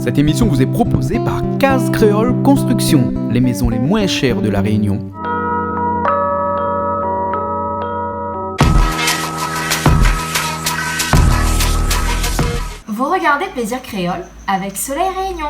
Cette émission vous est proposée par Case Créole Construction, les maisons les moins chères de La Réunion. Vous regardez Plaisir Créole avec Soleil Réunion.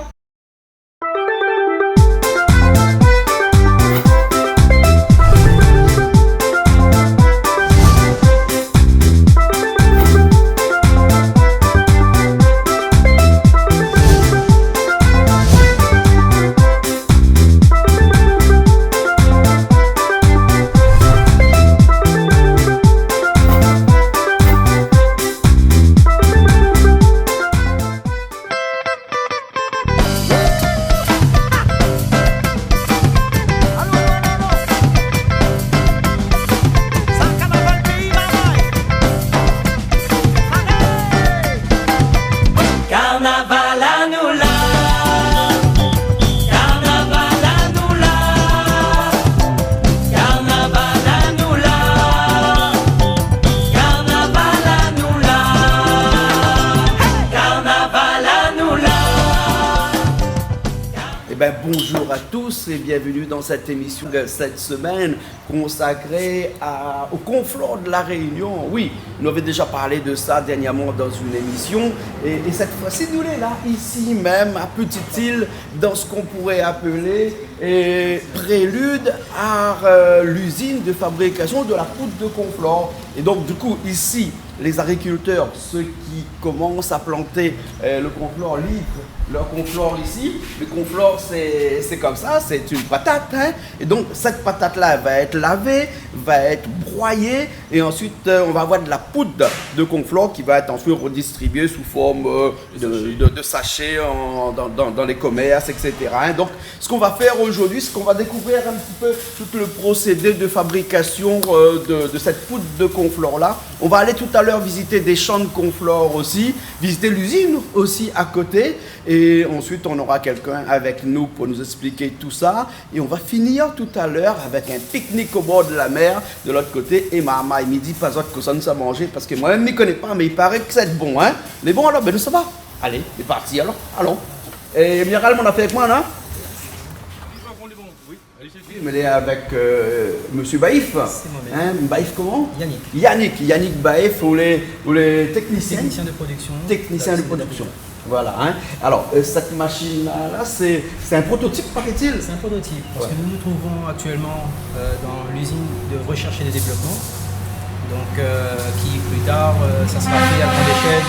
Bonjour à tous et bienvenue dans cette émission de cette semaine consacrée au conflort de La Réunion. Oui, nous avions déjà parlé de ça dernièrement dans une émission et cette fois-ci nous sommes là, ici même à Petite-Île, dans ce qu'on pourrait appeler prélude à l'usine de fabrication de la poudre de conflort. Et donc du coup ici, les agriculteurs, ceux qui commencent à planter le conflort livrent leur conflort ici. Le conflort c'est comme ça, c'est une patate. Hein? Et donc cette patate-là va être lavée, va être broyée et ensuite on va avoir de la poudre de conflort qui va être ensuite redistribuée sous forme de sachets dans les commerces, etc. Hein? Donc ce qu'on va faire aujourd'hui, c'est qu'on va découvrir un petit peu tout le procédé de fabrication de cette poudre de conflort-là. On va aller tout à l'heure visiter des champs de conflort aussi, visiter l'usine aussi à côté. Et ensuite, on aura quelqu'un avec nous pour nous expliquer tout ça. Et on va finir tout à l'heure avec un pique-nique au bord de la mer de l'autre côté. Et maman, il me dit pas autre que ça nous a mangé parce que moi-même, je ne connais pas, mais il paraît que c'est bon. Hein? Mais bon, alors, ben nous, ça va. Allez, c'est parti alors. Allons. Et Miral, on a fait avec moi, là? Mais elle est avec Monsieur Baïf. C'est moi-même. Hein, Baïf comment? Yannick. Yannick Baïf, ou les techniciens. Technicien de production. Technicien de production. Voilà. Hein. Alors, cette machine-là, c'est un prototype, paraît-il? C'est un prototype, parce que nous nous trouvons actuellement dans l'usine de recherche et de développement. Donc, qui plus tard, ça sera fait à grande échelle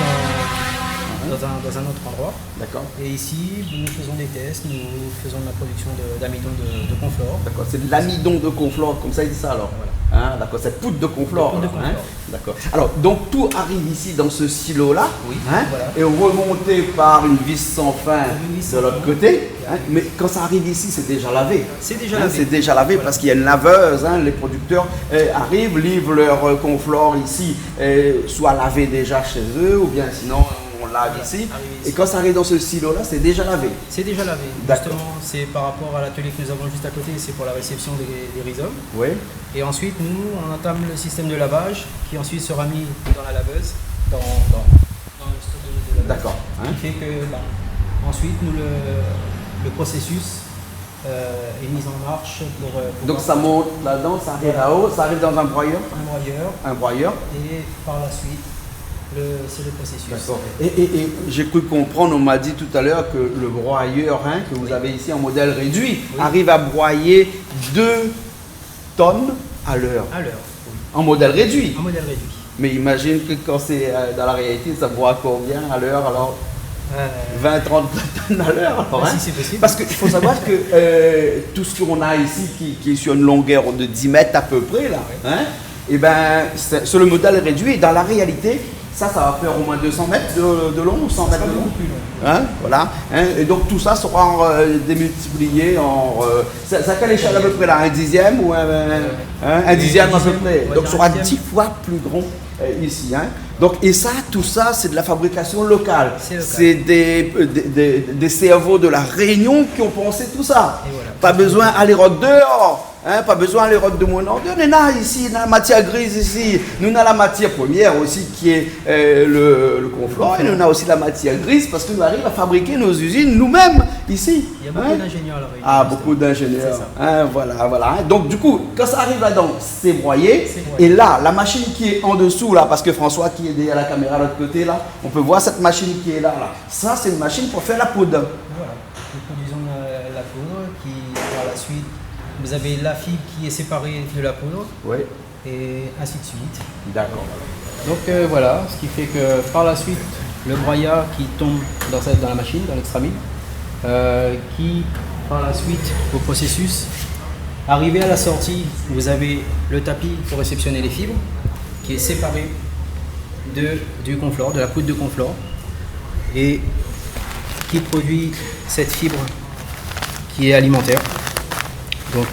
dans un autre endroit. D'accord. Et ici, nous faisons des tests, nous faisons de la production d'amidon de conflort. D'accord, c'est de l'amidon de conflort, comme ça il dit ça alors. Voilà. Hein, d'accord, cette poudre de conflort. Poudre de conflort. Hein, d'accord. Alors, donc tout arrive ici dans ce silo-là, Oui, hein, voilà. et remonté par une vis sans fin Une vis de sans l'autre fin. côté. Hein, mais quand ça arrive ici, c'est déjà lavé. C'est déjà Hein, lavé. c'est déjà lavé Voilà. parce qu'il y a une laveuse. Hein, les producteurs arrivent, livrent leur conflort ici, soit lavé déjà chez eux, ou bien sinon on lave ici. Arrive ici. Et quand ça arrive dans ce silo-là, c'est déjà lavé. C'est déjà lavé. D'accord. Justement, c'est par rapport à l'atelier que nous avons juste à côté, c'est pour la réception des rhizomes. Oui. Et ensuite, nous, on entame le système de lavage qui ensuite sera mis dans la laveuse, dans le stock de lavage. D'accord. Hein. Qui fait que, ensuite, nous, le processus est mis en marche pour Donc ça monte là-dedans, ça arrive là-haut, ça arrive dans un broyeur. un broyeur. Un broyeur. Et par la suite, c'est le processus. D'accord. Et j'ai cru comprendre, on m'a dit tout à l'heure que le broyeur hein, que vous avez ici en modèle réduit arrive à broyer 2 tonnes à l'heure. À l'heure, oui. En modèle réduit. Un modèle réduit. Mais imagine que quand c'est dans la réalité, ça broie combien à l'heure alors 20-30 tonnes à l'heure alors, hein? Si c'est possible. Parce qu'il faut savoir que tout ce qu'on a ici, qui est sur une longueur de 10 mètres à peu près, là, hein, et ben, c'est le modèle réduit. Et dans la réalité, ça va faire au moins 200 mètres de long ou 100 mètres de long. Beaucoup plus long. Hein, voilà. Hein, et donc tout ça sera démultiplié en... c'est à quelle échelle à peu près là? Un dixième ou un dixième à peu près? on va Donc dire ça sera un dixième. 10 fois plus grand ici. Hein. Donc, et ça, tout ça, c'est de la fabrication locale. C'est local. C'est des cerveaux de la Réunion qui ont pensé tout ça. Et voilà. Pas besoin d'aller rôder dehors. Hein, pas besoin d'aller rôder de mon ordre. On a ici, on a la matière grise ici. Nous on a la matière première aussi qui est le confort. Et nous on a aussi la matière grise parce que nous arrivons à fabriquer nos usines nous-mêmes ici. Il y a beaucoup d'ingénieurs à la Réunion. Ah, beaucoup d'ingénieurs. C'est ça. Hein, voilà. Hein. Donc, du coup, quand ça arrive là-dedans, c'est broyé. C'est broyé. Et là, la machine qui est en dessous, là, parce que François qui est derrière la caméra de l'autre côté, là, on peut voir cette machine qui est là. Ça, c'est une machine pour faire la poudre. Voilà, nous produisons la poudre qui, par la suite, vous avez la fibre qui est séparée de la poudre Oui. et ainsi de suite. D'accord. Donc voilà, ce qui fait que par la suite, le broyat qui tombe dans la machine, dans l'extramine, qui par la suite, au processus, arrivé à la sortie, vous avez le tapis pour réceptionner les fibres qui est séparé du conflore, de la poudre de conflore et qui produit cette fibre qui est alimentaire. Donc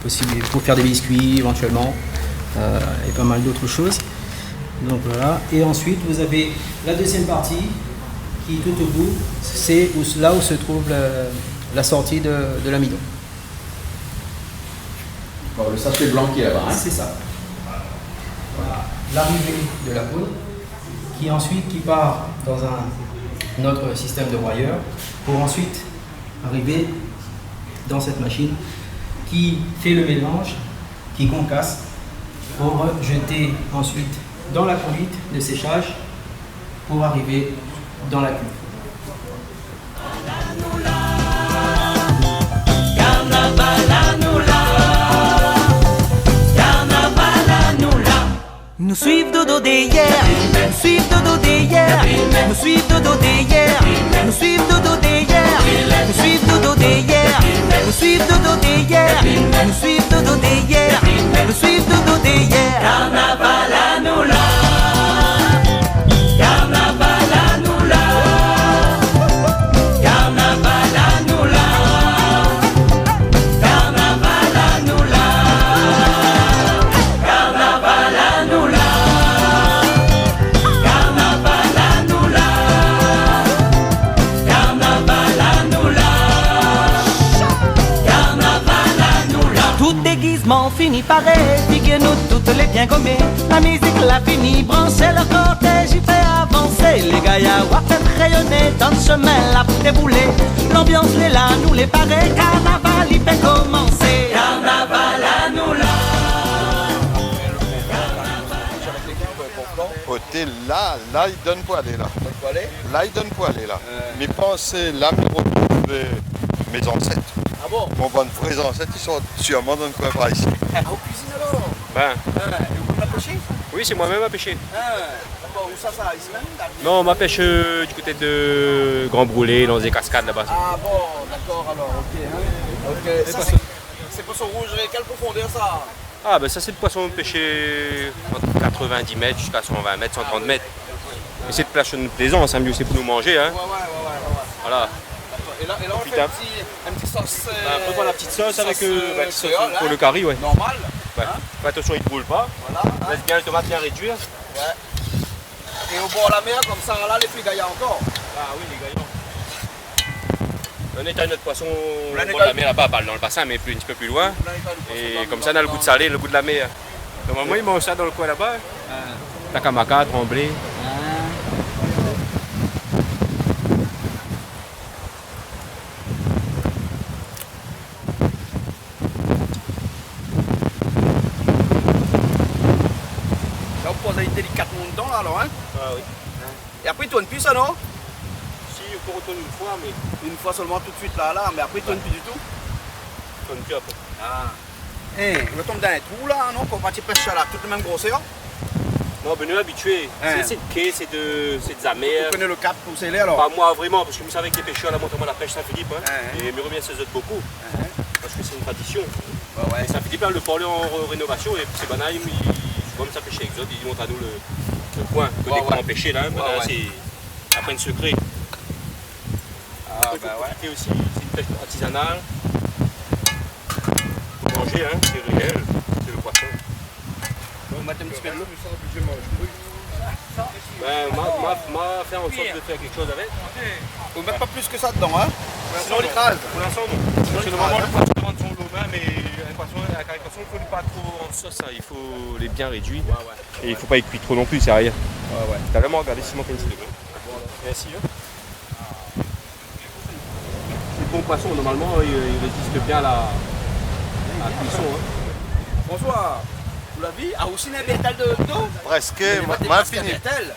possible pour faire des biscuits éventuellement et pas mal d'autres choses. Donc voilà. Et ensuite vous avez la deuxième partie qui tout au bout, c'est là où se trouve la sortie de l'amidon. Bon, le sachet blanc qui est là-bas. Hein. C'est ça. Voilà. L'arrivée de la poudre qui part dans un autre système de broyeur pour ensuite arriver dans cette machine qui fait le mélange, qui concasse pour jeter ensuite dans la conduite de séchage pour arriver dans la cuve. Nous suivons dodo d'hier, nous suivons dodo d'hier, nous suivons dodo d'hier, nous suivons dodo d'hier, nous suivons dodo d'hier, nous suivons dodo d'hier, nous suivons dodo d'hier, nous suivons dodo d'hier. Carnaval à nous là, carnaval à nous là, carnaval à nous là, carnaval à nous là, carnaval à nous là. Fini pareil, piquez-nous toutes les bien gommées. La musique l'a fini, branchez le cortège, il fait avancer. Les gaillards à faire rayonner dans le chemin, la foule déboulée. L'ambiance est là, nous les pareils, carnaval il fait commencer. Carnaval à nous là. Côté là, il donne pour aller là. Là, il donne pour aller là. Mais pensez, là, je retrouve mes ancêtres. Ah bon? Mon bon vrais ancêtres, ils sont sûrement dans le coin par ici. Ah, au cuisine alors? Ben, Et vous m'avez pêché? oui, c'est moi-même à pêcher. D'accord, où ça, ici même? Non, on m'a pêche du côté de Grand Brûlé, dans des cascades là-bas. Ah bon, d'accord alors, ok. Hein. Ok, ça, c'est poisson rouge, quelle profondeur ça? Ah, ben ça, c'est le poisson pêché entre 90 mètres jusqu'à 120 mètres, 130 mètres. Et c'est de plaisant, c'est mieux, c'est pour nous manger. Hein. Ouais. Voilà. Et là on fait un petit sauce. On peut prendre la petite sauce avec sauce pour le curry, ouais. Normal. Ouais. Hein? Fais attention, il ne brûle pas. Voilà. Laisse bien le tomate bien réduire. Ouais. Et au bord de la mer, comme ça, là, les filles gaillards encore. Ah oui, les gaillons. On est à notre poisson au Là, bord de la mer là-bas, pas dans le bassin, mais un petit peu plus loin. Et comme ça, on a le goût de salé, le goût de la mer. Normalement, ils mangent ça dans le coin là-bas. Takamaka, Tremblay. Là, on pose délicatement dedans, là, alors, hein. Ah oui. Et après, il tourne plus, ça, non? Si, on peut retourner une fois, mais Une fois seulement, tout de suite, là, mais après, il tourne plus du tout. on ne plus après. Ah. On tombe dans un trou, là, non? Pour partir pêcher, là, toute la même grosseur. Non, ben nous habitués. Hein. C'est de quai, c'est de amers. Vous connaissez le cap pour sceller, alors? Pas moi vraiment, parce que vous savez que les pêcheurs là montent à la pêche Saint-Philippe. Hein, Ouais. et me revient ces autres beaucoup. Parce que c'est une tradition. Ouais. Et Saint-Philippe, là, le parler en rénovation, et c'est banal, comme ça pêcher exode, ils montent à nous le coin. Côté Ouais. pour pêcher là, Ouais. c'est après une secret. Ah, Après, il faut profiter aussi, c'est une pêche artisanale. Faut manger, hein, c'est réel, c'est le poisson. On va mettre un petit peu de l'eau. Ben, m'a fait en sorte de faire quelque chose avec. Faut mettre pas plus que ça dedans, hein. Sinon on écrase. Pour l'instant, non. Parce que normalement, le poisson rentre son lot mais avec la poisson, il ne faut pas trop en sauce, hein. Il faut les bien réduire. Et il ne faut pas les cuire trop non plus, c'est rien. T'as vraiment regardé si mon pencil. Merci. Les bons poissons, normalement, ils résistent bien à la cuisson. Hein. François, vous l'avez vu? Ah, aussi une bétale de dos? Presque,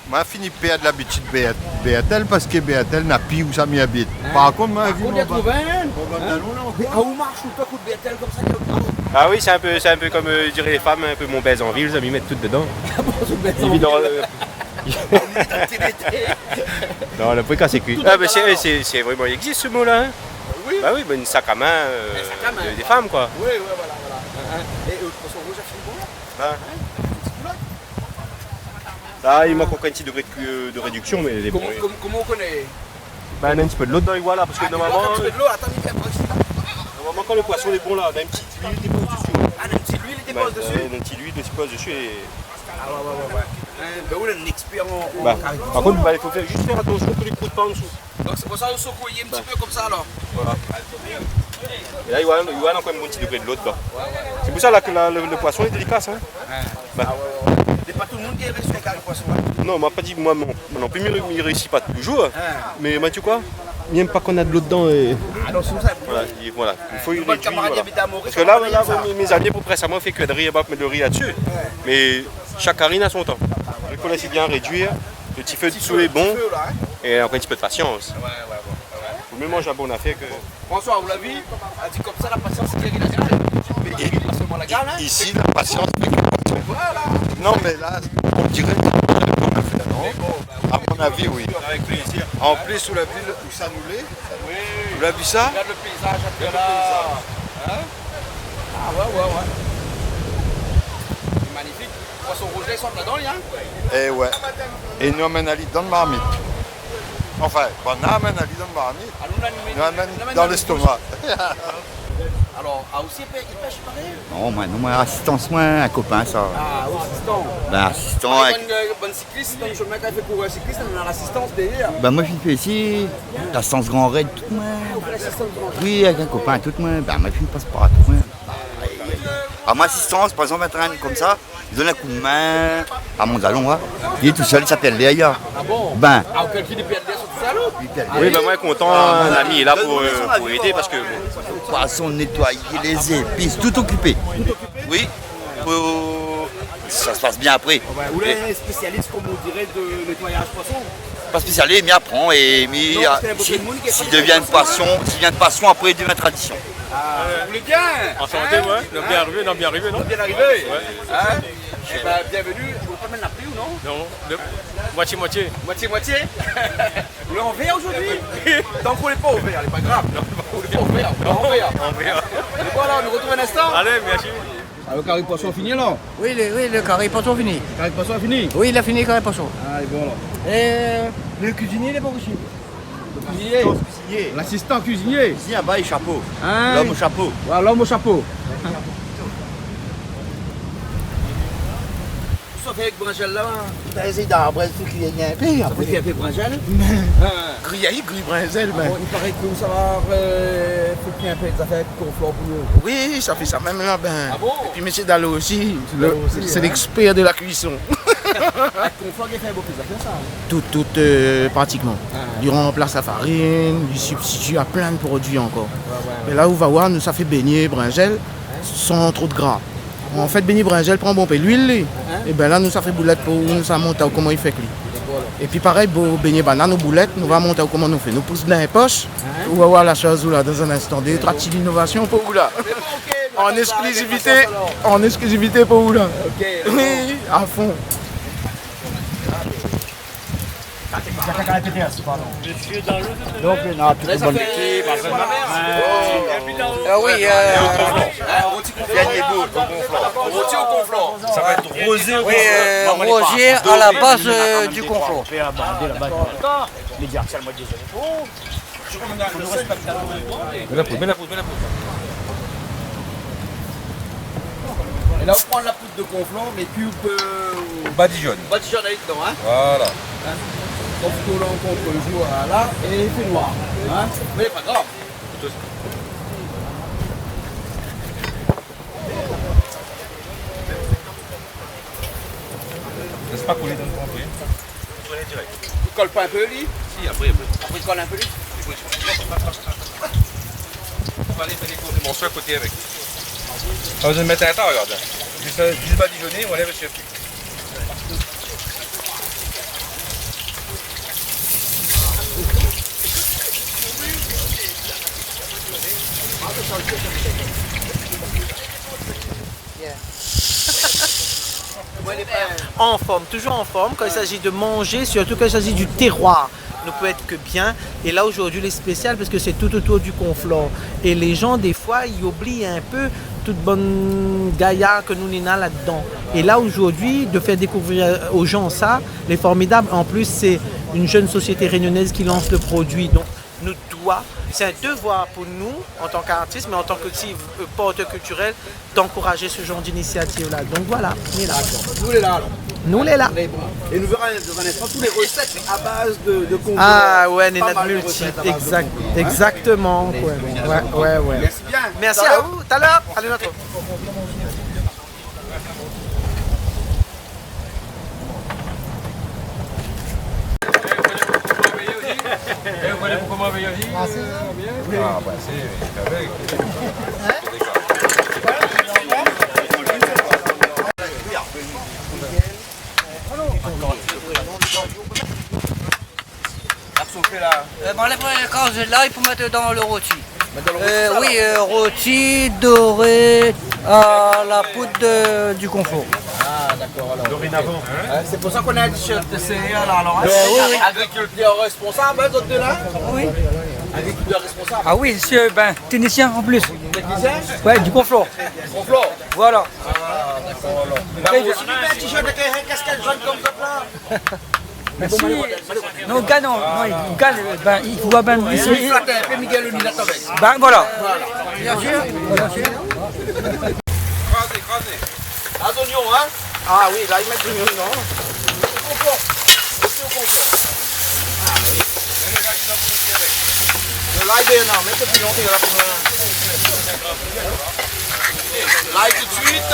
Moi, fini de perdre l'habitude de Béatel parce que Béatel n'a plus où ça m'habite. Par contre, moi, on y a trouvé un. Ah, où marche ou toi, coup de bétale comme ça? Ah oui, c'est un peu comme diraient les femmes, un peu mon baise en ville, ils mettent tout dedans. Ils vivent dans... Non, le briquet c'est cuit. Ah, bah, c'est vraiment, il existe ce mot-là. Hein. Oui. Bah oui, bah, une sac à main, des femmes quoi. Oui, voilà. Et le poisson rouge a fait bon? Là, il manque encore un petit degré de réduction, mais les Comment on connaît? Bah, on a un petit peu de l'eau dedans, et voilà, parce que normalement. Un petit peu de l'eau, attends, il fait normalement, quand le poisson est bon là, on a une petite huile qui dépose dessus. Ah, une petite huile qui dépose dessus? Une petite huile qui dépose dessus et. Ah, ouais. Ben, on est un expert en. Par contre, il faut juste faire attention que les coups de pas en dessous. Donc, c'est pour ça qu'on secouille un petit peu comme ça alors. Voilà. Et là, il y a encore un bon petit degré de l'eau dedans. C'est pour ça là, que le poisson est délicat, ça. C'est pas tout le monde qui est réussi avec le poisson. Non, m'a pas dit, moi non plus, il réussit pas toujours. Mais tu quoi? Même pas qu'on a de l'eau dedans. Et... Ah non, c'est ça. Voilà, il faut y Votre réduire. camarade Voilà. habite à Maurice. Parce que là, mes amis, pour récemment, fait cuire de riz et mettre le riz là-dessus. Mais chaque harine a son temps. Il faut laisser bien réduire. Le petit feu dessous est bon. Et encore un petit peu de patience. Il faut mieux manger un bon affaire que. François, vous l'avez vu? Elle dit comme ça, la patience, c'est qui la gale. Mais pas seulement la gale, hein. Ici, la patience fait que le poisson. Voilà. Non, mais là, on dirait qu'on a fait, non? À mon avis, oui. Avec plaisir. En plus, sous la ville où ça nous l'est. Vous l'avez vu ça? Regarde le paysage, là. Hein? Ah ouais. C'est magnifique. Poisson rouge, ils sont là-dedans, hein? Eh ouais. Et nous amène Ali dans le marmite. Enfin, on amène Ali dans le marmite. Nous amène dans l'estomac. Alors, aussi, il pêche pareil? Non, moi, assistance, moi, un copain, ça. Ah, assistant. Ben, assistant. Avec une bonne cycliste, donc je me mets quand il fait pour un cycliste, on a l'assistance derrière. Ben, moi, je fais ici, l'assistance grand raid, tout moi. Oui, avec un copain, tout moi. Ben, moi, je passe pas, tout moi. À ma assistance, par exemple, un train comme ça, il donne un coup de main à mon salon, hein. Il est tout seul, il s'appelle Léa. Ah bon? Ben. Ah, aucun qui est PLD sur tout ça, là? Oui, ben moi, content, un ami est là pour aider parce que. Poisson, nettoyer les épices, tout occupé. Oui, ça se passe bien après. Vous êtes spécialiste, comme on dirait, de nettoyage poisson? Pas spécialiste, mais apprend et s'il devient une passion, après il devient tradition. Vous voulez bien? Enchanté, ouais. On est bien arrivé, non? Bien arrivé? Ouais. Hein? Eh ben, bienvenue. Vous pouvez mettre la pluie ou non? Non, moitié-moitié. Moitié-moitié? Vous voulez en verre aujourd'hui? Tant qu'on n'est pas au verre, c'est pas grave. On n'est pas au verre, on est en verre. Et voilà, on nous retrouve un instant. Allez, merci. Ah, le carré poisson fini alors? Oui, le carré poisson fini. Le carré poisson fini? Oui, il a fini le carré poisson. Ah, bon alors. Et le cuisinier, il n'est pas aussi. Le cuisinier? L'assistant cuisinier? Ici, là-bas, il chapeau. Hein? L'homme au chapeau. Ouais, l'homme au chapeau. Avec Brangel là, C'est d'arbre, il faut qu'il y ait un peu. après il y a fait Brangel. Grille Brinzel, ben. Il paraît que ça va, faut qu'il y ait un peu des affaires qu'on flore pour eux. Oui, ça fait ça même là, ben. Ah bon? Et puis monsieur Dallot aussi, c'est hein. l'expert de la cuisson. Confort, il fait beaucoup des affaires ça. Tout, pratiquement. Il remplace la farine, il substitue à plein de produits encore. Mais là où va voir, nous ça fait beignet Bringel sans trop de gras. En fait, beignet Bringel prend bon peu l'huile. Et bien là, nous ça fait boulette pour nous ça monte à comment il fait que lui. Et puis pareil, pour beignet banane ou boulette, nous va monter à comment nous fait. Nous pousse dans les poches. On va voir la chose là dans un instant. Des traces d'innovation pour vous là. En exclusivité pour vous là. Oui, à fond. Donc, il y en a tout le monde. Oui, Gagné beau, Rôti au conflant. ça va être rosé. oui Roger à la base du confort. là, on prend la poudre de conflant, mais puis on peut. Badigeonne. Badigeonne avec dedans, hein. Voilà. Donc, tout là, on compte le jour là, et il fait noir. Hein. Mais pas grave. Laisse pas couler dans le pompier. Tourner direct. Tu colles pas un peu, lui? Si, après, après. Après, tu colles un peu, lui? On va aller faire les morceaux à côté avec. Pas besoin de mettre un tas, regarde. Juste badigeonner, on enlève le chef. En forme, toujours en forme, quand il s'agit de manger, surtout quand il s'agit du terroir, ne peut être que bien. Et là aujourd'hui, il est spécial parce que c'est tout autour du conflant. Et les gens, des fois, ils oublient un peu toute bonne gaillard que nous n'avons là-dedans. Et là aujourd'hui, de faire découvrir aux gens ça, les formidables. En plus, c'est une jeune société réunionnaise qui lance le produit. Donc, nous doit, c'est un devoir pour nous, en tant qu'artistes, mais en tant que porteur culturel, d'encourager ce genre d'initiative-là. Donc voilà, on est là. Nous, les là, alors. Nous, les là. Et nous verrons dans un instant toutes les recettes à base de conflant. Ah ouais, Pas notre mal de multi, recettes à base de exact, conflant, hein. exactement. Ouais. Merci bien. Merci à vous, tout à l'heure. Allez, notre. Ah, bah, c'est avec. On enlève quand j'ai là, il faut mettre dans le rôti. Oui, rôti doré à la poudre du confort. Ah, d'accord. Alors. Dorénavant. C'est pour ça qu'on a un t-shirt de céréales alors. oui. Agriculteur responsable, hein, d'autres de là? Oui. Agriculteur responsable. Ah oui, c'est technicien en plus. Technicien? Ouais, du confort. Conflant. Voilà. Ah, d'accord. Alors. Bah, moi aussi, je mets un t-shirt avec un casquette jaune comme ça là. Mais si, non, gars, non, gars, il faut bien ici. Il flatte un peu Miguel Unida avec. Ben voilà. Bien sûr. Écrasé. Un oignon, hein? Ah oui, là, ils mettent du mignon. Au confort. Aussi au confort. Ah oui. Le l'ail bien, non, mets le pignon, t'es là pour l'ail tout de suite.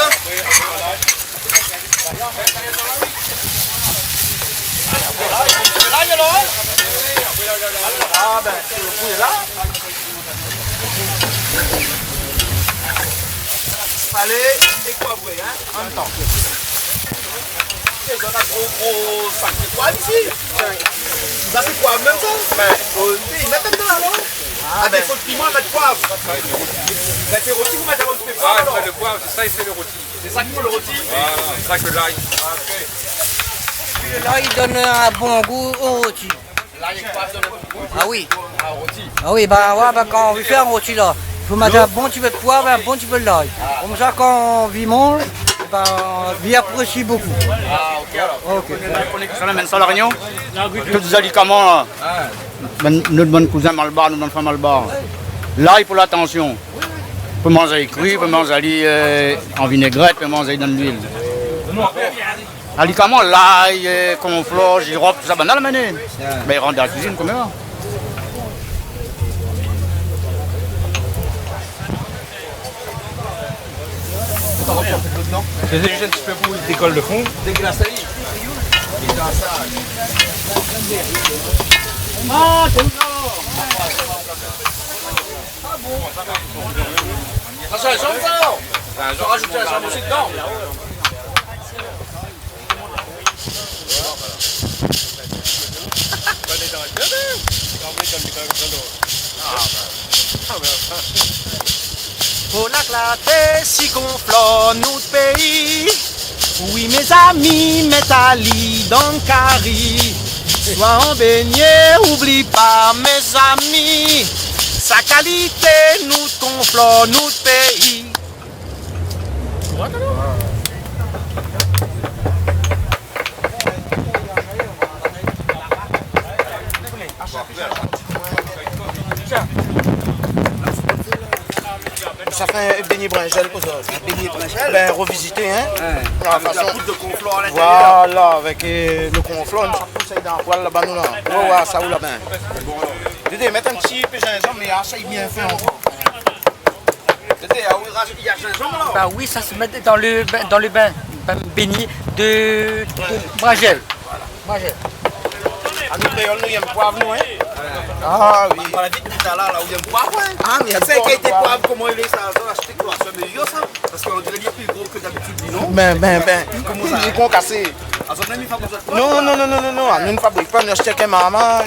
L'ail alors? Ah ben, vous est là. Salé et poivré, hein, en même temps. On a gros 5 étoiles ici. Ça c'est poivre même ça? Ben, ils mettent dedans là, non? Ah ben, faut le piment, mettre poivre. Ben, c'est rôti, vous mettez le poivre alors? Le poivre, c'est ça, il fait le rôti. C'est ça qui fait le rôti? Voilà, c'est ça que l'ail. Là, il donne un bon goût au rôti. L'ail et poivre donne un bon goût? Ah oui. Ah, rôti. Ah oui, ouais, quand on veut faire un rôti là, il faut mettre un bon petit peu de poivre et un bon petit peu de l'ail. Comme ça, quand on vit mange, on y apprécie beaucoup. Ah, ok alors. Ok. Ça l'amène ça la Réunion. Tous les alicaments là. Notre bon cousin Malbar, notre bonne femme Malbar. L'ail pour l'attention. On peut manger cuit, on peut manger en vinaigrette, on peut manger dans l'huile. Alicaments, l'ail, conflore, girofle, tout ça, ben dans la manée. Ben ils rentrent dans la cuisine comme ça. C'est juste un petit peu pour décolle le fond. Déglaçage. Ah, c'est ça. Ça, c'est la jambe, ça alors? Je vais rajouter la jambe aussi dedans. Pour la clarté, si conflant notre pays. Oui, mes amis, métalli dans le carré. Sois en beignet, oublie pas, mes amis. Sa qualité, nous conflant notre pays. ça fait un beignet bringel pour ça. Un beignet bringel? Ben, revisiter, hein. Avec la poudre de conflort à l'intérieur. Voilà, avec le conflort, une pousse dans le poêle là-bas, nous là. Ouais, ça ou là-bas. Dédé, mettre un petit peu de gingembre, mais ça il est bien fait encore. Dédé, il y a gingembre là? Bah oui, ça se met dans le bain béni de bringel. Bringel. À nous créoles, nous, il y a un poivre, nous, hein. Ah oui. On l'a dit tout à l'heure, là où il y a un poivre, hein. Ah, mais il y a tu sais qu'il y a des poivre. poivres, comment il est ça? On a acheté quoi? C'est meilleur ça? Parce qu'on dirait qu'il est plus gros que d'habitude, dis non? Ben. Comment ça? Il est concassé. À son ami, fabrique ça? Non, nous ne fabriquons pas, nous achetons qu'un maman.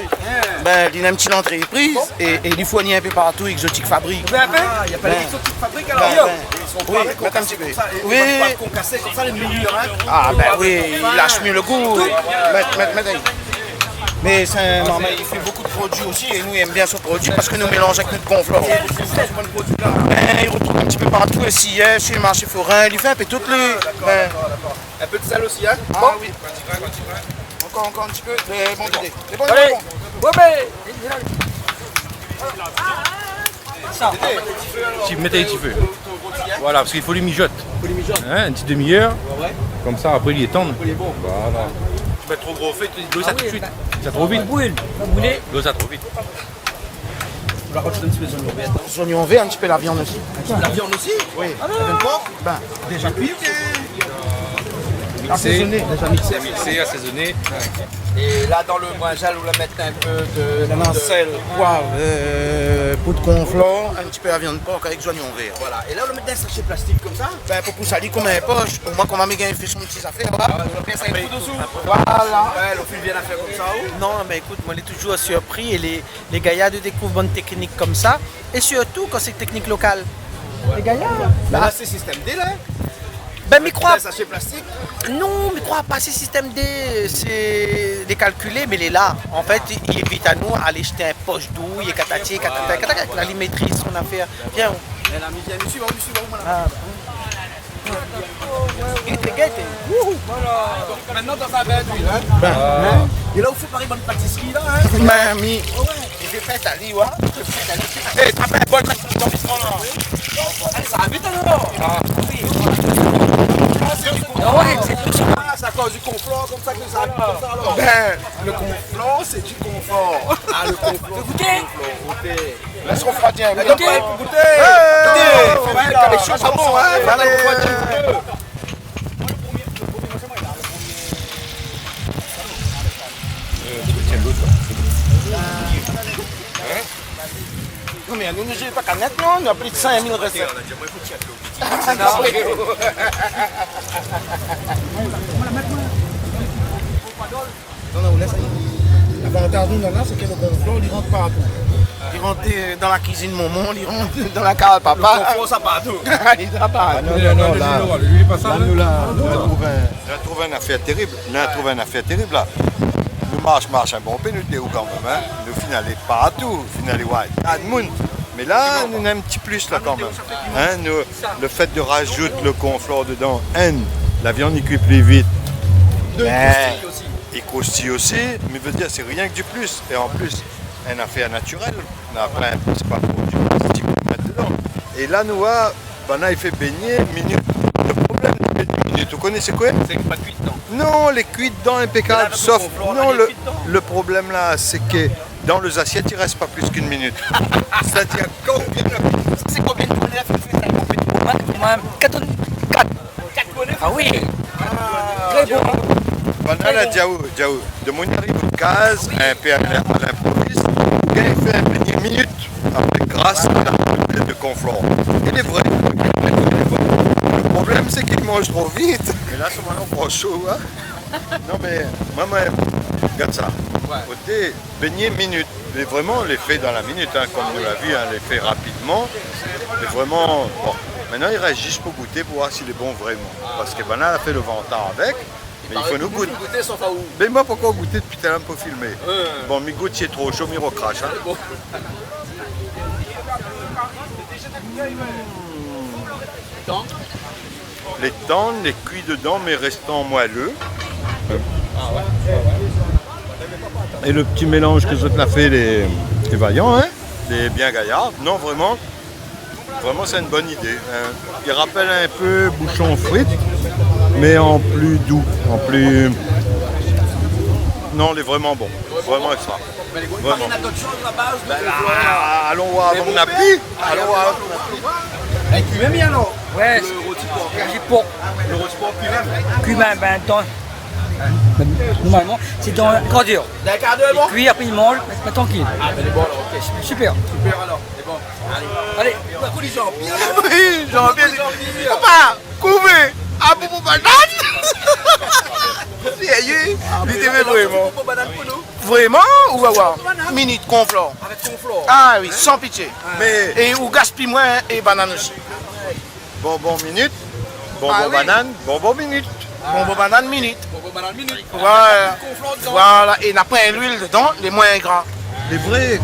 Ben, il y a une petite entreprise et il faut un peu partout, Exotique Fabrique. Ah, il n'y a pas d'exotique fabrique alors? Ils sont Oui, fabriqués mettre un petit peu. Oui. Oui. Concassés comme ça, les meilleurs, hein? Ah, ben oui, il lâche mieux le goût. Mettre. Mais c'est un maman, il fait beaucoup de produits aussi et nous, il aime bien ce produit parce que nous mélangeons avec notre conflort. Ben, il retrouve un petit peu partout, ici, chez le marché forain, il fait un peu toutes les... Ben, Un peu de sel aussi, hein? ah oui. Encore un petit peu. Les bons idées. Les bons Allez. idées. Tu mettais les petits feux. Voilà, parce qu'il faut les mijoter. Hein, une petite demi-heure. Comme ça, après, il est tendre. Voilà. Tu mets trop gros feu, l'eau ça tout de suite. Ça trop vite. L'eau ça trop vite. On va rajouter un petit peu d'oignon vert. Les oignons verts, un petit peu la viande aussi. La viande aussi? Oui. La viande porc? Ben, Déjà cuit ou bien? assaisonné. Déjà mixé. Mixé, assaisonné. Et là, dans le brinjal, vous la mettez un peu de... La sel, poivre, poudre de conflort, un petit peu la viande de porc avec oignons verts. Voilà. Et là, on le met dans un sachet plastique comme ça? Ben, pour pousser ali comme un poche, au moins qu'on va mettre fait son petit affaire. On va mettre ça un coup dessous. Voilà. Ouais, l'on fait bien la faire comme ça. Non, mais écoute, moi, je suis toujours surpris et les gaillards découvrent bonne technique comme ça. Et surtout quand c'est technique locale. Les gaillards. Là, c'est système D, là. Ben, mais crois. Un sachet plastique? Non, mais crois pas, c'est système D, c'est décalculé, mais il est là. En fait, il évite à nous aller jeter un poche douille, katati, avec la limétrie, son affaire. Viens. Elle a mis bien, monsieur, Il était gâté. Voilà. Donc, maintenant, dans un bain d'huile, hein. Et là, vous faites pareil bonne pâtisserie, là, hein. Mamie. Ouais. Il fait fête à lui, ouais. Eh, tu as bonne pâtisserie dans le là. Allez, ça va vite, alors. C'est à cause du confort, comme ça que ça arrive comme ça, alors. Ben, le confort, c'est du confort. Ah, le confort. Goûtez. Laisse refroidir. Goûtez. Goûtez. Les choses sont bonnes, hein. Non, mais nous ne gérons pas qu'à net, non. On a plus de 5000 recettes. Non, laisse aller. L'avantage nous, là, c'est que le confort, il rentre partout. Il rentre dans la cuisine maman, il rentre dans la cave papa. Le confort, ça partout. Il va pas. Non, là, lui, pas ça. Nous, on a trouvé une affaire terrible. Là. Nous marche un bon peu, nous t'es où quand même, hein. Nous finalons partout, ouais, à le monde. Mais là, nous avons un petit plus là quand même. Hein, le fait de rajouter le confort dedans, la viande il cuit plus vite. Il croustille aussi, mais veut dire c'est rien que du plus. Et en plus, une affaire naturelle. Après, c'est pas pour du plastique qu'on met dedans. Et là, nous, là, il fait baigner minute. Le problème de baigner minute, vous connaissez quoi? C'est pas cuit dedans. Non, les cuits dedans impeccable, sauf non, le problème là, c'est que dans les assiettes, il reste pas plus qu'une minute. C'est-à-dire combien c'est combien de tonnes la fait 4. Ah oui. Très bon. Pendant la Diaou, de mon arrive au case, un peu à l'improviste, il fait un beignet minute, après grâce à la poudre de confort. Il est vrai. Le problème, c'est qu'il mange trop vite. Mais là, c'est vraiment pas chaud, hein. Non, mais moi, regarde ça. Côté beignet minute. Mais vraiment, on les fait dans la minute, hein, comme on l'a vu, on les fait rapidement. Mais vraiment, bon. Maintenant, il reste juste pour goûter, pour voir s'il est bon vraiment. Parce que maintenant, elle a fait le ventre avec. Mais il faut nous goûter. Mais moi, pourquoi goûter depuis tout à l'heure pour filmer? Bon, mi goûte, c'est trop chaud, mi recrache. Hein. Les tendres, les cuits dedans, mais restant moelleux. Et le petit mélange que ça te l'a fait les vaillants, hein, les bien gaillards. Non, vraiment, Vraiment, c'est une bonne idée. Il rappelle un peu bouchon frites, mais en plus doux, en plus... Non, il est vraiment bon. Vraiment extra. Vraiment. Allons voir avant mon appui. Allons voir. Et cumin bien alors? Ouais, Le rôti porc. le rôti porc cumin. cumin, normalement, c'est dans un quart d'heure. Dans un quart d'heure, bon? Puis après, il mange, mais tranquille. Ah, ben, bon, alors, ok. Super. Super, alors. C'est bon. Allez. D'un coup, les gens. Oui, j'en viens. Papa, couvez à boubou banane. Sérieux? Vraiment. Vraiment ou va voir? Minute conflore. Avec conflore. Ah oui, sans pitié. Mais... Et ou gaspille moins et banane aussi. Bonbon minute, bonbon banane, bonbon minute. Bonbon banane minute. Bonbon banane minute. Voilà. Voilà. Et n'a pas l'huile dedans, les moins gras. Les vrais,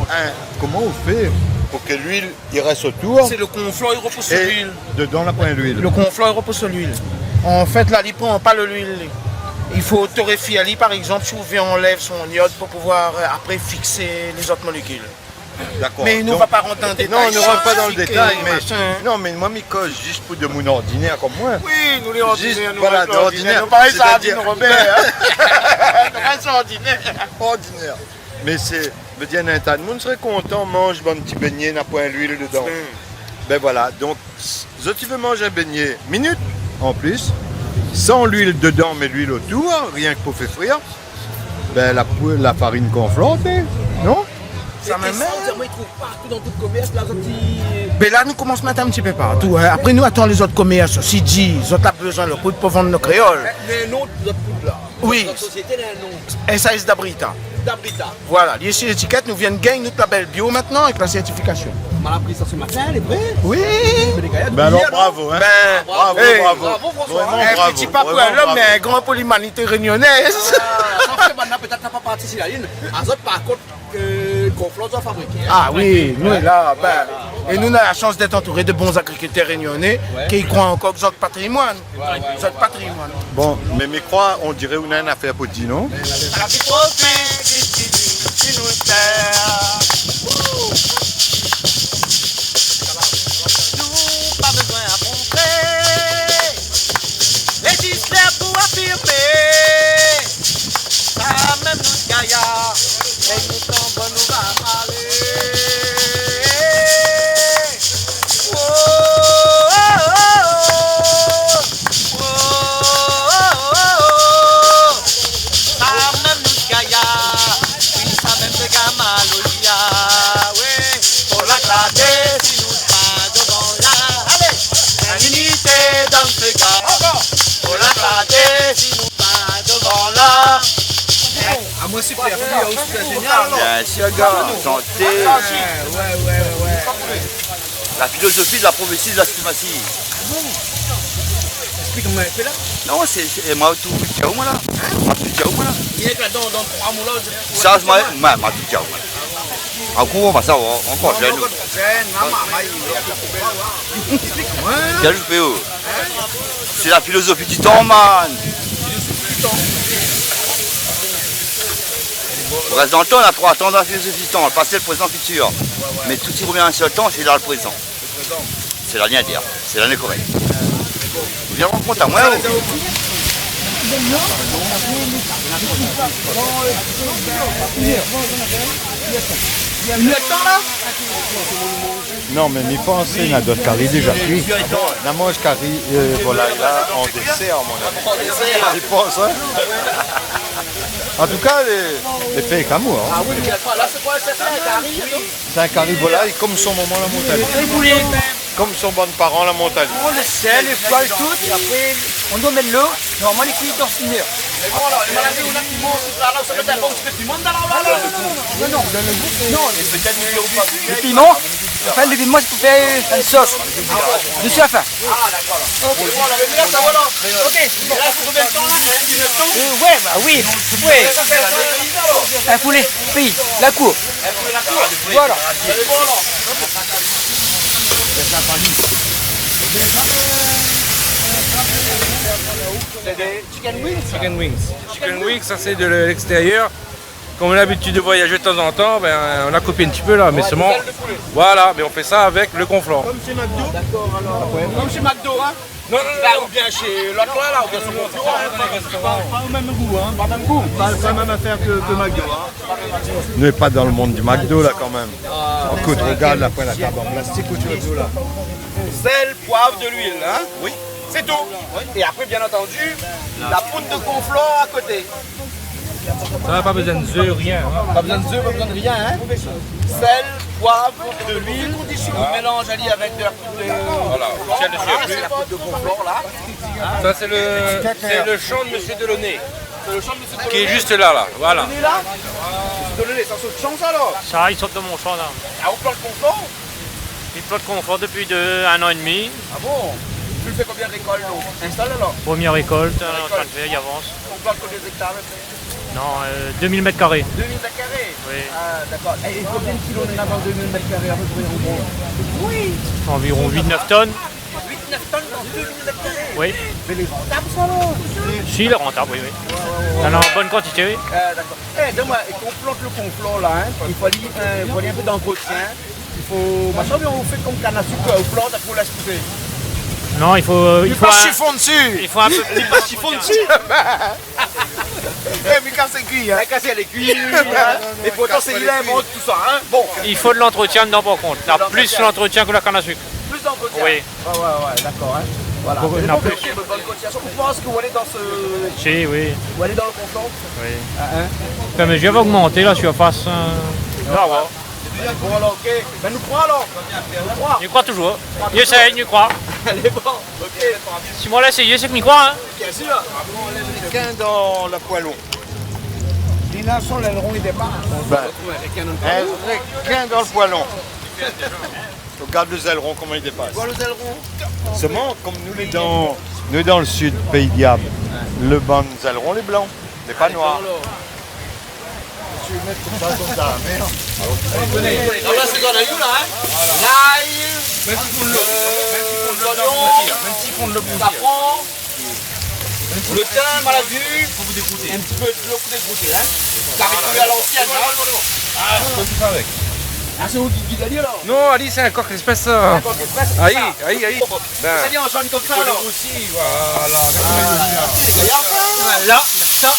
comment on fait pour que l'huile il reste autour? C'est le conflore, il repousse sur l'huile. Dedans, la point l'huile. Le conflore, il repousse sur l'huile. En fait, là, il prend pas l'huile. Il faut torréfier Ali, par exemple, si on enlève son iode pour pouvoir après fixer les autres molécules. D'accord. Mais nous ne va pas rentrer dans le détail. Non, on ne rentre pas dans le détail, mais machin. non, mais moi, mes cause juste pour de mon ordinaire comme moi. Oui, nous les ordinaires, nous voilà, les ordinaires. Nous pareil ça, Robert. Nous ordinaire. Ordinaire. Mais c'est, veut dire, un tas de monde serait content, mange un petit beignet, n'a point l'huile dedans. Ben voilà, donc, si tu veux manger un beignet, minute en plus, sans l'huile dedans, mais l'huile autour, rien que pour faire frire, ben la farine conflore, non? Ça me met. Ils trouvent partout dans tout le commerce, là, Mais là, nous commençons à mettre un petit peu partout. Hein. Après, nous attendons les autres commerces. Si dit, les autres ont besoin de poudre pour vendre nos créoles. Les noms de notre poudre, là. Oui. Notre société, les noms. SAS d'Abrita. D'Abrita. Voilà, les sur l'étiquette, nous viennent gagner notre label bio maintenant avec la certification. On a appris ça ce matin, les vrais. Oui. Ben alors, bravo, hein. Ben, bravo, bravo, François. Vraiment, un bravo. petit pas pour un homme, mais un grand pour l'humanité réunionnaise. Ça fait maintenant, peut-être n'a pas parti sur la ligne. À autres, par contre, conflore doit fabriquer. Ah oui, nous là, ben, et nous on a la chance d'être entourés de bons agriculteurs réunionnais qui croient encore que notre patrimoine. Notre patrimoine. Bon, mais mes croix, on dirait qu'on a une affaire pour dire, non? Pas besoin à pomper, législaire pour affirmer, ça même nous gaillard, et nous tombons, nous va parler. Oh, oh, oh, oh, oh, ça même nous gaillard, oui, ça même nous gamaloya, oui, pour la clarté, si nous pas devant la, allez, l'unité dans ce cas, pour la clarté, si nous pas devant la. Ah, moi, super. C'est génial. Bien sûr, gars, santé. Ouais. La philosophie de la prophétie de la suprématie. Explique comment elle fait là. Non, c'est moi tout ciao moi là. Ma tout ciao moi là. Il est là dans 3 mots là. Ça c'est moi ma tout ciao. En cours, ça encore jeune. Quel jeu? C'est la philosophie du temps, man. Le reste dans le temps, on a 3 temps dans la philosophie du temps, le passé, le présent, le futur. Mais tout ce qui revient à un seul temps, c'est dans le présent. C'est la ligne à dire, c'est l'année correcte. Vous viens rendre compte à moi ou? Non, mais mes pensées, n'a d'autres caries déjà cuit. La mange carie, voilà, là, en dessert, mon ami. Je pense, hein. En tout cas, les faits est amour. Ah oui, là c'est quoi? C'est un carré. C'est un carie volaille comme son maman la montagne. Comme son bon parent la montagne. On le sel, les poils, tout, et après, on doit mettre l'eau. Normalement, les cuits dans une heure. Et voilà, les maladies, on a qui mangent, là, ça peut être un bon petit piment dans la Non, le piment, enfin, le piment, c'est pour faire une sauce. Dessus à la fin. Ah, d'accord. Ok, voilà, mais là, ça voilà. Ok, là, c'est combien de temps là? Ouais, bah oui, ouais. Un poulet, pays, la cour. Voilà. C'est des chicken wings. Chicken wings. Chicken wings, ça c'est de l'extérieur. comme on a l'habitude de voyager de temps en temps, ben, on a copié un petit peu là, mais seulement. Voilà, mais on fait ça avec le conflore. Comme chez McDo. D'accord, alors. Comme chez McDo, hein. Non, ou bien chez l'autre là, ou bien sur mon pas au même goût, hein. Pas au même goût. Pas la même affaire que McDo, hein. On n'est pas dans le monde du McDo là quand même. Écoute, regarde là, après la table en plastique où tu veux là. Sel, poivre, de l'huile, hein. Oui. C'est tout. Et après, bien entendu, la poudre de conflore à côté. Ça n'a pas besoin de œufs, rien. Hein. Pas besoin de œufs, pas besoin de rien, hein. Sel, poivre, de l'huile, on mélange Ali avec de la poudre de... Voilà, tiens le Ah, c'est la poudre de conflore là. Ça c'est le champ de Monsieur Delaunay. C'est le champ de Monsieur Delaunay. Qui est juste là, voilà. Delaunay là. Monsieur Delaunay, ça saute champ ça alors. Ça, il saute de mon champ là. Ah, au plan de conflore. Il plante confort depuis 1 an et demi. Ah bon. Tu le fais combien de récoltes donc? Installe alors. Première récolte, on est en train de faire, il avance. On plante combien d'hectares? Non, 2000 mètres carrés. 2000 mètres carrés. Oui. Ah d'accord. Et combien de kilos on a dans 2000 mètres carrés à peu près en gros? Oui. Environ 8-9 tonnes. 8-9 tonnes dans 2000 mètres carrés. Oui. Mais les rentables ça alors? Si, il est rentable, oui. On a en bonne quantité, oui. D'accord. Dis-moi, quand on plante le conflore là, hein, il faut aller un peu d'entretien. Il faut. Machin, mais on fait comme canne à sucre, on plante, après on laisse pousser. Non, il faut. Il faut un chiffon dessus. Il faut un peu. Il faut un chiffon dessus. Mais quand c'est cuit, hein. Quand c'est cuit, et pourtant c'est lait, bon, tout ça, hein. Bon. Il faut de l'entretien dedans par contre. Là, plus l'entretien que la canne à sucre. Plus d'entretien. Oui. Ouais, d'accord, hein. Voilà. Pour Et une donc, plus. ok, bonne continuation. Vous pensez que vous allez dans ce. Si, oui. Vous allez dans le conflore? Oui. Ah, hein. Enfin, mais je vais augmenter la surface. Là, ouais. Bon alors, ok. Ben nous crois alors. Nous croit. Je crois toujours. J'essaye, je crois. Elle est bon. Ok. Si moi l'essayer, c'est que je crois, hein. Bien sûr. Requin dans la poêlon. Lina, son l'aileron il dépasse. Un requin dans le poêlon. Regarde les ailerons, comment ils dépassent. Vois les ailerons. Seulement, comme nous dans le sud, pays diable, le banc des ailerons, les blancs, les pas noirs. Tu veux mettre comme ça, merde. Alors là, c'est qu'on a eu là, hein. L'ail, l'oignon, le safran, le thym, maladu, faut vous dégoûter. Un petit peu de l'eau pour dégoûter, hein. Ça arrive à l'ancienne, hein. Ah, je peux tout faire avec. Ah, c'est vous qui gagnez alors? Non, Ali, c'est un coq express. Un coq express, c'est Aïe, ça. aïe, aïe. Ça dit, on chante comme ça alors. Aussi, voilà. Là, il y a ça.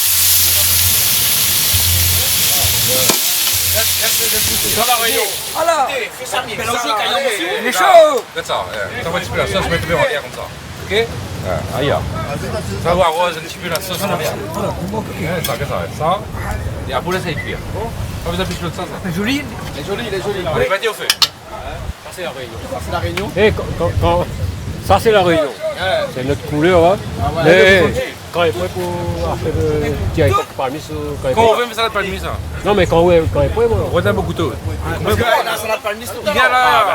Alors, fais ça, mélanger, caillon dessus. Il est chaud. Faites ça, ça va un petit peu la sauce, mettez bien en l'air comme ça. Ok? Aïe. Ça va arrose un petit peu la sauce en l'air. Ça. Et après, laissez cuire. Pas besoin plus de ça. C'est joli. Il est joli, il est joli. Allez, vas-y au feu. Ça, c'est la Réunion. Ça, c'est la Réunion. Ça c'est la Réunion. C'est notre couleur. Hein. Mais quand il est prêt pour faire le petit coq parmi quand on veut une salade palmis, ça. Non mais quand il est prêt, moi. On redonne beaucoup d'eau. Parce que la salade palmis, il vient là.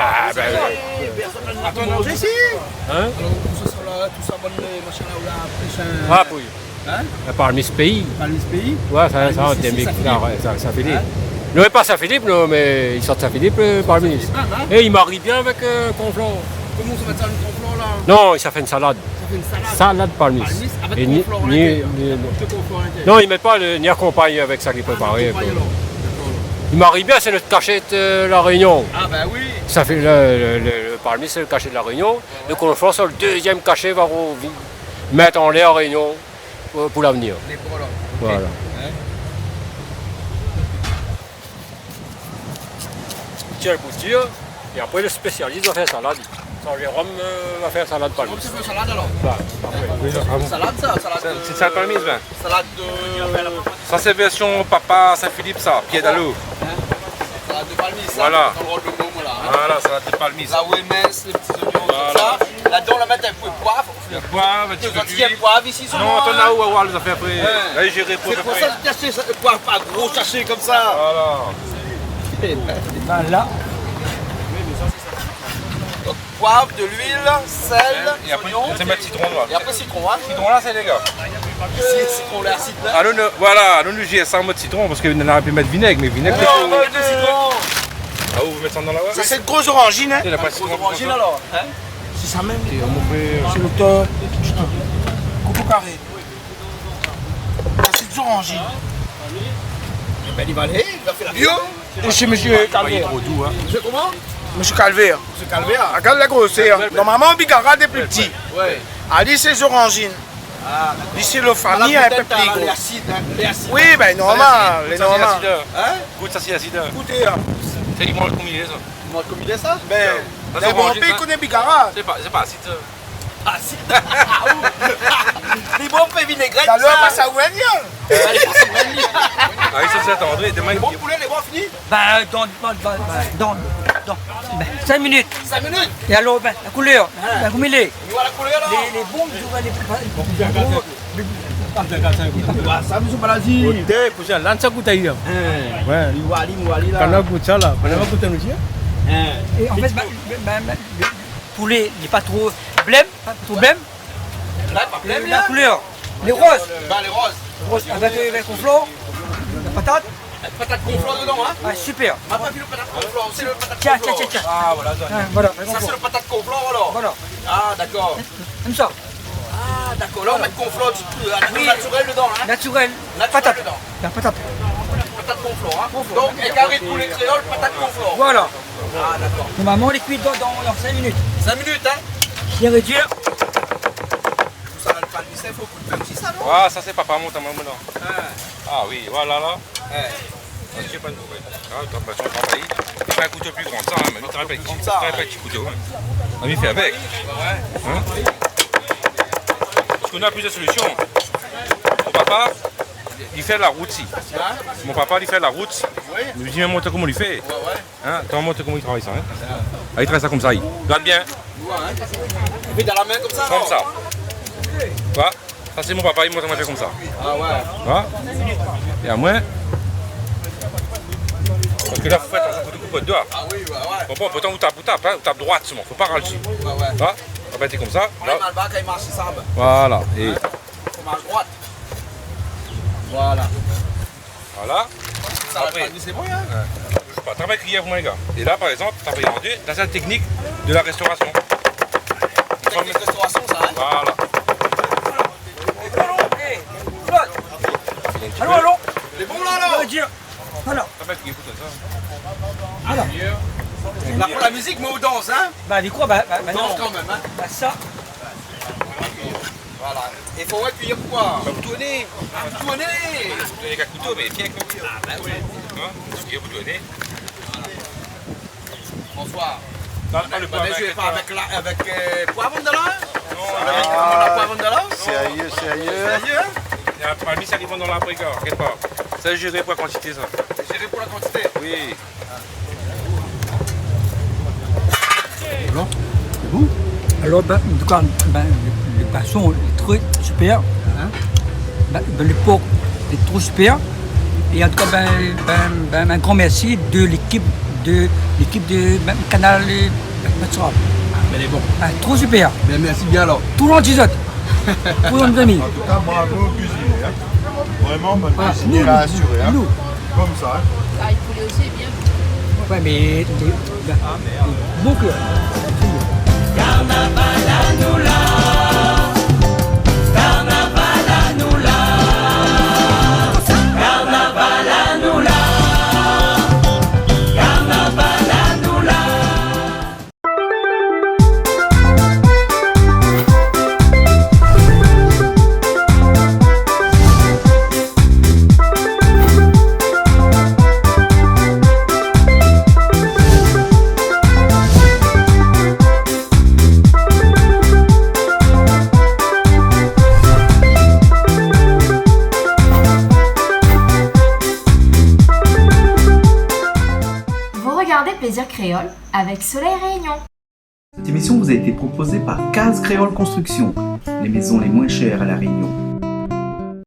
Attends, manger ici. Hein? Tout ça, bon, machin là, ou là, Ah, oui. Hein? Parmi ce pays. Parmi ce pays? Ouais, ça Philippe. Non, pas Saint-Philippe, mais il sort de Saint-Philippe par le ministre. Et il marie bien avec conflore. Comment ça va être ça, le conflore là? Non, ça fait une salade. Ça fait une salade? Salade parmis. Avec conflore à l'intérieur? Non, il met pas ni accompagne avec ça qu'il est préparé. Il marie bien, c'est notre cachette la Réunion. Ah ben oui. Ça fait le parmis, c'est le cachet de la Réunion. Le conflore, c'est le deuxième cachet va mettre en l'air Réunion pour l'avenir. Voilà. Tiens le boutir, et après le spécialiste va faire salade. Ça, Jérôme va faire salade palmis. Comment tu fais salade alors? Salade ça? C'est salade palmis, ben. Salade de... Ça, c'est version papa Saint-Philippe, ça, pied d'allô. Salade de palmis, ça. Voilà. Dans le rôle de gomme là. Voilà, salade de palmis. La OMS, les petits oignons, tout ça. Là-dedans, on va mettre un peu de poivre. Le poivre, un petit peu d'huile. Poivre ici, non, t'en as où à voir les affaires après? Là, j'irai pour c'est pour ça que j'ai acheté le poivre pas gros sachet comme ça. Voilà. Là. Donc, poivre, de l'huile, sel, et après, oignon. c'est mettre citron noir. Et après citron, hein. Citron là, c'est les gars. Citron là, citron là. Voilà, nous j'ai ça en mode citron parce qu'on aurait pu mettre vinaigre, mais vinaigre. Non, non, de citron. Ah, vous mettez ça dans la Ça, c'est de grosses orangines, hein. Il a pas de citron. Orangines alors, hein. C'est ça même. C'est le top. Coupe au carré. C'est des orangines. Ben, il va aller, il va faire la bio. Je suis monsieur Calvaire. Trop doux, hein. Monsieur comment? Monsieur Calvaire. Monsieur Calvéa. Regarde la grosseur. Normalement, Bigara est plus petit. Ouais. Ali, c'est orangines. Ah, Ici, le famille est un peu plus gros. Les acides, hein. Les acides. Oui, ben normal. Les normal. Hein? Goûte ça, c'est acide. Écoutez, là. C'est du monde comme il est, ça. Tu m'as commis ça? Ben, Ça, les c'est bons orangine, pays ça. connaissent Bigara. C'est pas acide, ça. Acide. Les bons pays vinaigrettes. Ça leur passe à Wenyan. Ah oui, ça, c'est attendri. Demain, Les bons poulets, les bons finis? Ben, dans 5 minutes. 5 minutes. Et alors, ben, la couleur, ben, comme il est. Tu vois la couleur là? Les bombes, tu vois, Ça, monsieur Balazi. Ote, cousin, lança kuta hiyo. Ouais. Mouali là. Kana kuta là, kana kuta nous dire. Et en fait, le poulet, il n'est pas trop blême, pas trop blême. Là, pas plein, La couleur, les roses. Ben, les roses. Roses avec le conflore, la patate. Patate conflore dedans, hein? Ah, super. Ma pas vu le patate conflore, c'est le patate Tiens, conflore. tiens. Ah, voilà, ça. Voilà. Ça, c'est le patate conflore alors? Voilà. Ah, d'accord. Comme ça. Ah, d'accord. Là, on met conflore naturel dedans, hein? Naturel. Patate dedans. La patate. Patate conflore, hein? Donc, et carré de poulet créole, patate conflore. Voilà. Ah, d'accord. Normalement, on les cuit dans 5 minutes. 5 minutes, hein? Bien réduire. Ça va le palmisser, il faut couper un petit ça, non? Ah, ça, c'est papa, mon maman, non. Ah oui, voilà, là. Je sais pas de quoi. Ah, t'as pas son travail. Il fait un couteau plus grand, ça, hein, mais tu te rappelles petit couteau. On lui fait avec. Hein? Parce qu'on a plusieurs solutions. Mon papa, il fait la route ici. Mon papa, il fait la route. Il me dit même comment il fait. Hein? Tu vas montrer comment il travaille ça. Hein? Ah, il travaille ça comme ça. Regarde bien. Il fait dans la main comme ça, Comme ça. Voilà. Ça, c'est mon papa, il montre comment il fait comme ça. Ah ouais. Voilà. Et à moi. Parce que là, il faut faire attention, faut te couper dehors. Ah oui, ouais. Bon, pourtant, vous tapez droite seulement, faut pas râler dessus. Ouais. Voilà. On va être comme ça. On Là. est mal bas quand il marche ça. Voilà. Et Faut marcher droite. Voilà. voilà. Ça va pas c'est bon, hein? Je sais pas, travail crier pour moi, les gars. Et là, par exemple, travail rendu, dans cette technique de la restauration. Technique de restauration, ça, hein? Voilà. Allô. Les bons là, là? Voilà. Travail crier pour ça. Voilà. Là, pour la musique, mais on danse, hein? Bah, du coup, bah, On danse quand même, hein? Bah, ça. Voilà. Et faut cuire quoi? Vous tournez. Vous tournez! Vous tournez avec un couteau, mais bien avec le couteau. Ah, bah oui. Hein? Vous tournez. Bonsoir. Dans le Bah, je vais pas avec poivron de là? Non, la poivron de là? C'est ailleurs, c'est ailleurs. Sérieux? il y a parmi ça qui vont dans l'après-gars, t'inquiète pas. Ça, je géré pour la quantité, ça. C'est géré pour la quantité? Oui. Alors, ben, en tout cas, ben, le poisson est très super. Ben, le porc est trop super. Et en tout cas, un grand merci de l'équipe de Canal Matsura. Mais elle est bon. Trop super. Mais merci bien alors. Tout l'antisote. Pour nos amis. En tout cas, bravo au cuisinier. Hein. Vraiment, bonne cuisinier, il a assuré. Hein. Nous. Comme ça. Hein. Ah, le poulet aussi est bien. Ouais, mais bon cœur. Carnaval à nous là. Carnaval à nous là. Carnaval à nous là. Carnaval à nous là. Plaisir créole avec Soleil Réunion. Cette émission vous a été proposée par Case Créole Construction, les maisons les moins chères à La Réunion.